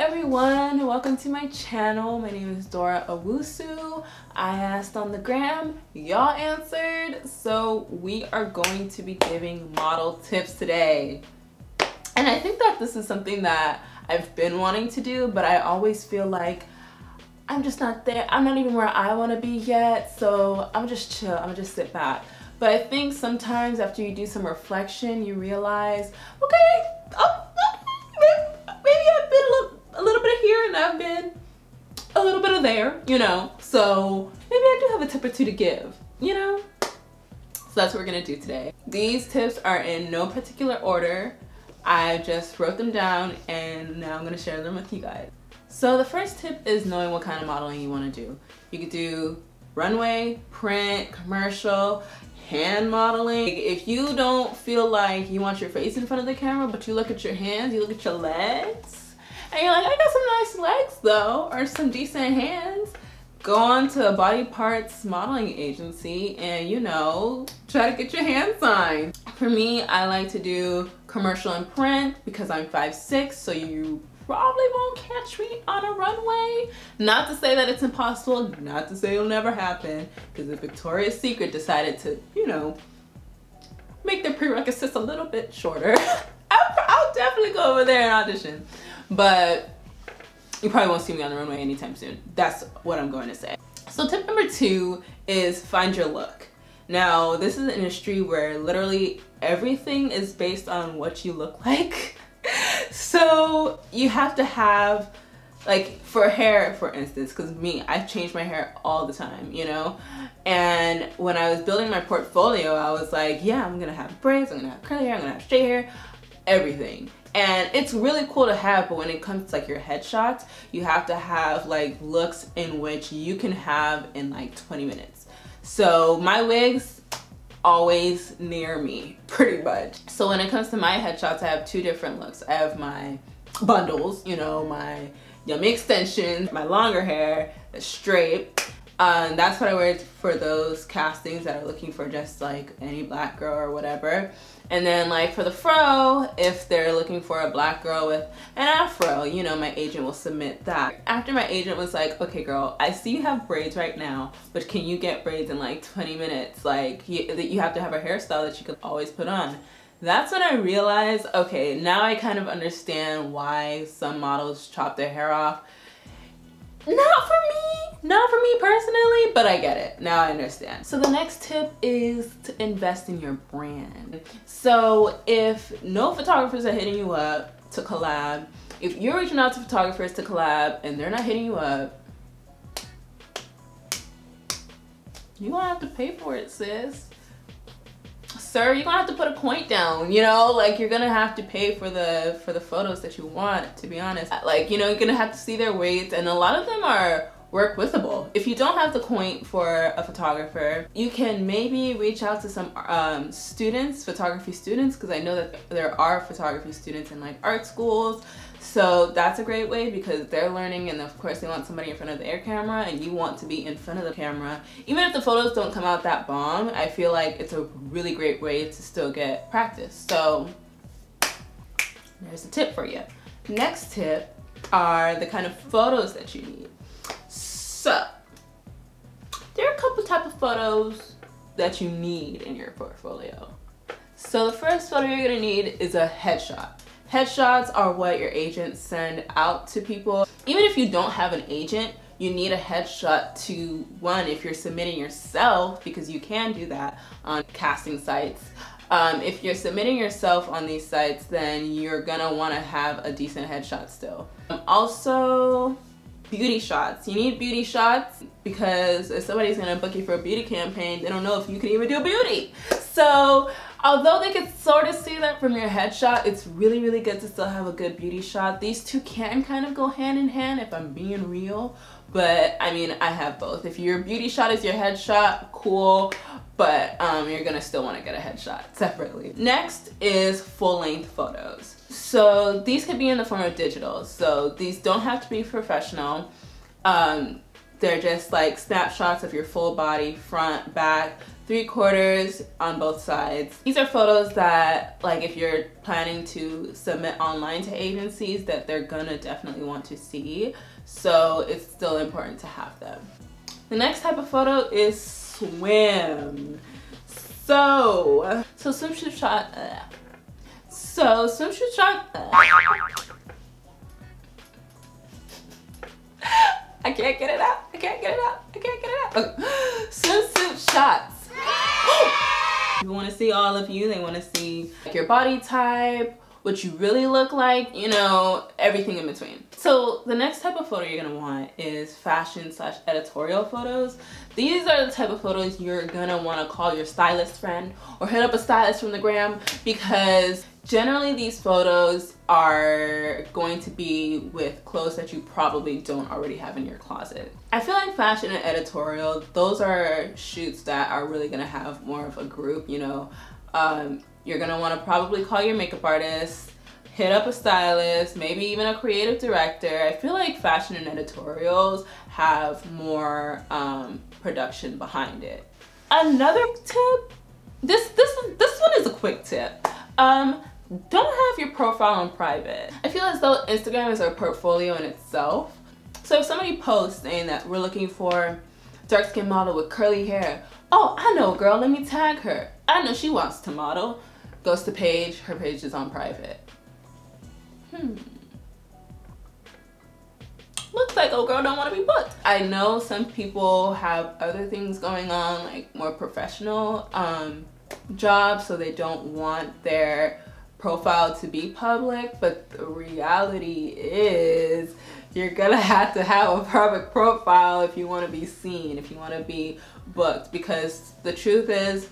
everyone, welcome to my channel. My name is Dora owusu. I asked on the gram, y'all answered, so we are going to be giving model tips today. And I think that this is something that I've been wanting to do, but I always feel like I'm just not there. I'm not even where I want to be yet, so I'm just chill. I'm just sit back. But I think sometimes after you do some reflection, you realize, okay, maybe I've been a little bit of here and I've been a little bit of there, you know? So maybe I do have a tip or two to give, you know? So that's what we're gonna do today. These tips are in no particular order. I just wrote them down and now I'm gonna share them with you guys. So the first tip is knowing what kind of modeling you wanna do. You could do runway, print, commercial, hand modeling. If you don't feel like you want your face in front of the camera, but you look at your hands, you look at your legs, and you're like, I got some nice legs though, or some decent hands, go on to a body parts modeling agency and, you know, try to get your hand signed. For me, I like to do commercial and print because I'm 5'6", so you probably won't catch me on a runway. Not to say that it's impossible, not to say it'll never happen, because if Victoria's Secret decided to, you know, make their prerequisites a little bit shorter, I'll definitely go over there and audition. But you probably won't see me on the runway anytime soon. That's what I'm going to say. So tip number 2 is find your look. Now, this is an industry where literally everything is based on what you look like. So you have to have, like, for hair, for instance, because me, I change my hair all the time, you know? And when I was building my portfolio, I was like, yeah, I'm gonna have braids, I'm gonna have curly hair, I'm gonna have straight hair, everything. And it's really cool to have, but when it comes to like your headshots, you have to have like looks in which you can have in like 20 minutes. So my wigs, always near me, pretty much. So when it comes to my headshots, I have 2 different looks. I have my bundles, you know, my yummy extensions, my longer hair, the straight. That's what I wear for those castings that are looking for just like any black girl or whatever. And then like for the fro, if they're looking for a black girl with an afro, you know, my agent will submit that. After my agent was like, okay girl, I see you have braids right now, but can you get braids in like 20 minutes? Like you have to have a hairstyle that you can always put on. That's when I realized, okay, now I kind of understand why some models chop their hair off. Not for me personally, but I get it. Now I understand. So the next tip is to invest in your brand. So if no photographers are hitting you up to collab, if you're reaching out to photographers to collab and they're not hitting you up, you're gonna have to pay for it, sis. Sir, you're gonna have to put a point down, you know, like you're gonna have to pay for the photos that you want, to be honest. Like, you know, you're gonna have to see their weights, and a lot of them are work withable. If you don't have the point for a photographer, you can maybe reach out to some students, photography students, because I know that there are photography students in like art schools. So that's a great way because they're learning, and of course they want somebody in front of their camera and you want to be in front of the camera. Even if the photos don't come out that bomb, I feel like it's a really great way to still get practice. So there's a tip for you. Next tip are the kind of photos that you need. So there are a couple type of photos that you need in your portfolio. So the first photo you're gonna need is a headshot. Headshots are what your agents send out to people. Even if you don't have an agent, you need a headshot to, one, if you're submitting yourself, because you can do that on casting sites. If you're submitting yourself on these sites, then you're gonna wanna have a decent headshot still. Also, beauty shots. You need beauty shots because if somebody's gonna book you for a beauty campaign, they don't know if you can even do beauty. So although they can sort of see that from your headshot, it's really, really good to still have a good beauty shot. These two can kind of go hand in hand if I'm being real, but I mean, I have both. If your beauty shot is your headshot, cool, but you're gonna still wanna get a headshot separately. Next is full-length photos. So these could be in the form of digital. So these don't have to be professional. They're just like snapshots of your full body, front, back, 3/4 on both sides. These are photos that, like, if you're planning to submit online to agencies, that they're gonna definitely want to see. So it's still important to have them. The next type of photo is swim. So swimsuit shot. So swimsuit shot. I can't get it out. I can't get it out. I can't get it out. Okay. Swimsuit shots. People want to see all of you. They want to see like your body type, what you really look like, you know, everything in between. So the next type of photo you're gonna want is fashion/editorial photos. These are the type of photos you're gonna want to call your stylist friend or hit up a stylist from the gram, because generally these photos are going to be with clothes that you probably don't already have in your closet. I feel like fashion and editorial, those are shoots that are really gonna have more of a group, you know. You're gonna wanna probably call your makeup artist, hit up a stylist, maybe even a creative director. I feel like fashion and editorials have more production behind it. Another tip, this one is a quick tip. Don't have your profile on private. I feel as though Instagram is a portfolio in itself. So if somebody posts saying that we're looking for dark skin model with curly hair, oh, I know a girl, let me tag her. I know she wants to model. Goes to page, her page is on private. Looks like old girl don't want to be booked. I know some people have other things going on, like more professional jobs, so they don't want their profile to be public, but the reality is you're gonna have to have a public profile if you want to be seen, if you want to be booked, because the truth is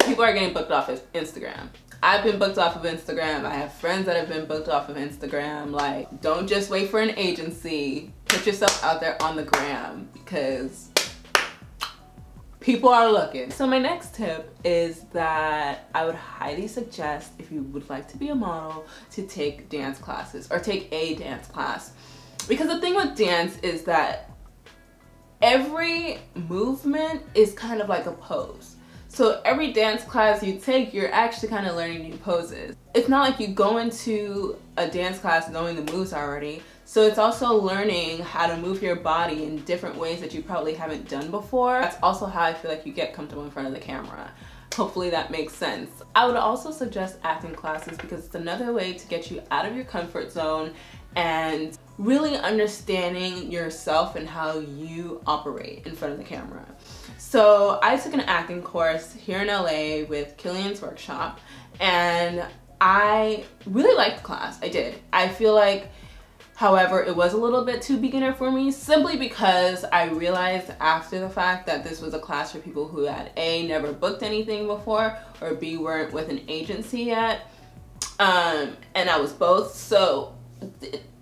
people are getting booked off of Instagram. I've been booked off of Instagram. I have friends that have been booked off of Instagram. Like, don't just wait for an agency. Put yourself out there on the gram, because people are looking. So my next tip is that I would highly suggest, if you would like to be a model, to take dance classes or take a dance class. Because the thing with dance is that every movement is kind of like a pose. So every dance class you take, you're actually kind of learning new poses. It's not like you go into a dance class knowing the moves already. So it's also learning how to move your body in different ways that you probably haven't done before. That's also how I feel like you get comfortable in front of the camera. Hopefully that makes sense. I would also suggest acting classes, because it's another way to get you out of your comfort zone and really understanding yourself and how you operate in front of the camera. So I took an acting course here in LA with Killian's Workshop, and I really liked the class. I did. I feel like, however, it was a little bit too beginner for me, simply because I realized after the fact that this was a class for people who had A, never booked anything before, or B, weren't with an agency yet. And I was both. So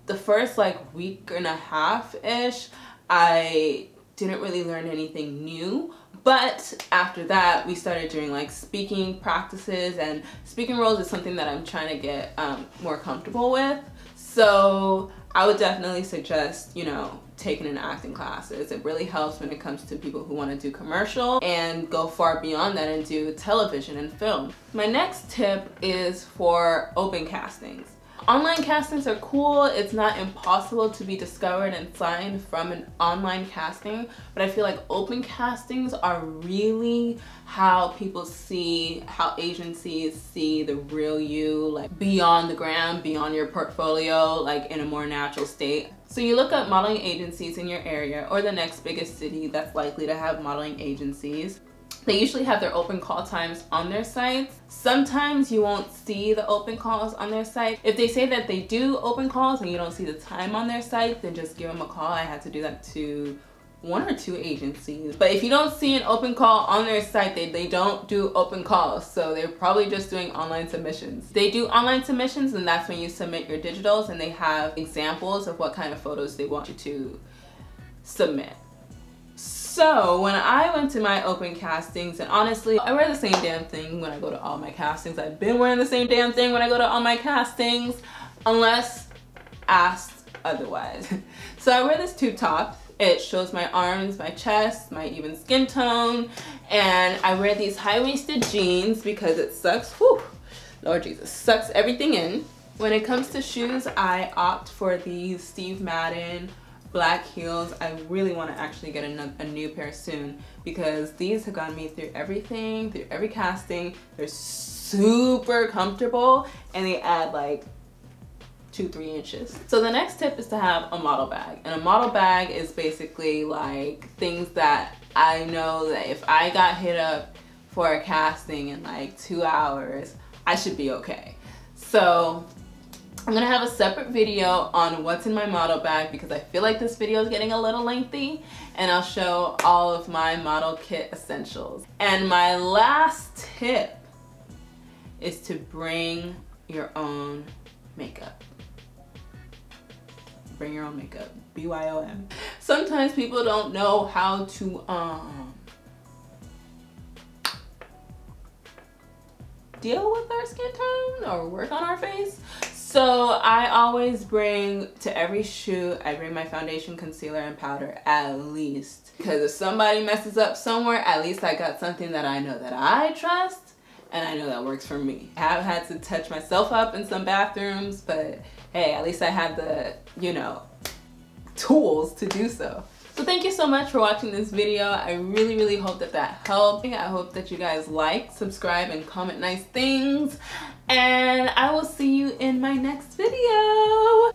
the first like week and a half-ish, I didn't really learn anything new. But after that, we started doing like speaking practices, and speaking roles is something that I'm trying to get more comfortable with. So I would definitely suggest, you know, taking an acting classes. It really helps when it comes to people who want to do commercial and go far beyond that and do television and film. My next tip is for open castings. Online castings are cool. It's not impossible to be discovered and signed from an online casting, but I feel like open castings are really how people see, how agencies see the real you, like beyond the gram, beyond your portfolio, like in a more natural state. So you look up modeling agencies in your area or the next biggest city that's likely to have modeling agencies. They usually have their open call times on their sites. Sometimes you won't see the open calls on their site. If they say that they do open calls and you don't see the time on their site, then just give them a call. I had to do that to 1 or 2 agencies. But if you don't see an open call on their site, they don't do open calls. So they're probably just doing online submissions. They do online submissions, and that's when you submit your digitals, and they have examples of what kind of photos they want you to submit. So when I went to my open castings, and honestly, I wear the same damn thing when I go to all my castings. I've been wearing the same damn thing when I go to all my castings, unless asked otherwise. So I wear this tube top. It shows my arms, my chest, my even skin tone. And I wear these high-waisted jeans because it sucks, whew, Lord Jesus, sucks everything in. When it comes to shoes, I opt for these Steve Madden black heels. I really want to actually get a new pair soon because these have gotten me through everything, through every casting. They're super comfortable and they add like 2-3 inches. So the next tip is to have a model bag. And a model bag is basically like things that I know that if I got hit up for a casting in like 2 hours, I should be okay. So I'm gonna have a separate video on what's in my model bag because I feel like this video is getting a little lengthy, and I'll show all of my model kit essentials. And my last tip is to bring your own makeup. Bring your own makeup, BYOM. Sometimes people don't know how to deal with our skin tone or work on our face. So I always bring to every shoot, I bring my foundation, concealer, and powder at least. Because if somebody messes up somewhere, at least I got something that I know that I trust and I know that works for me. I have had to touch myself up in some bathrooms, but hey, at least I have the, you know, tools to do so. So thank you so much for watching this video. I really hope that that helped. I hope that you guys like, subscribe, and comment nice things. And I will see you in my next video.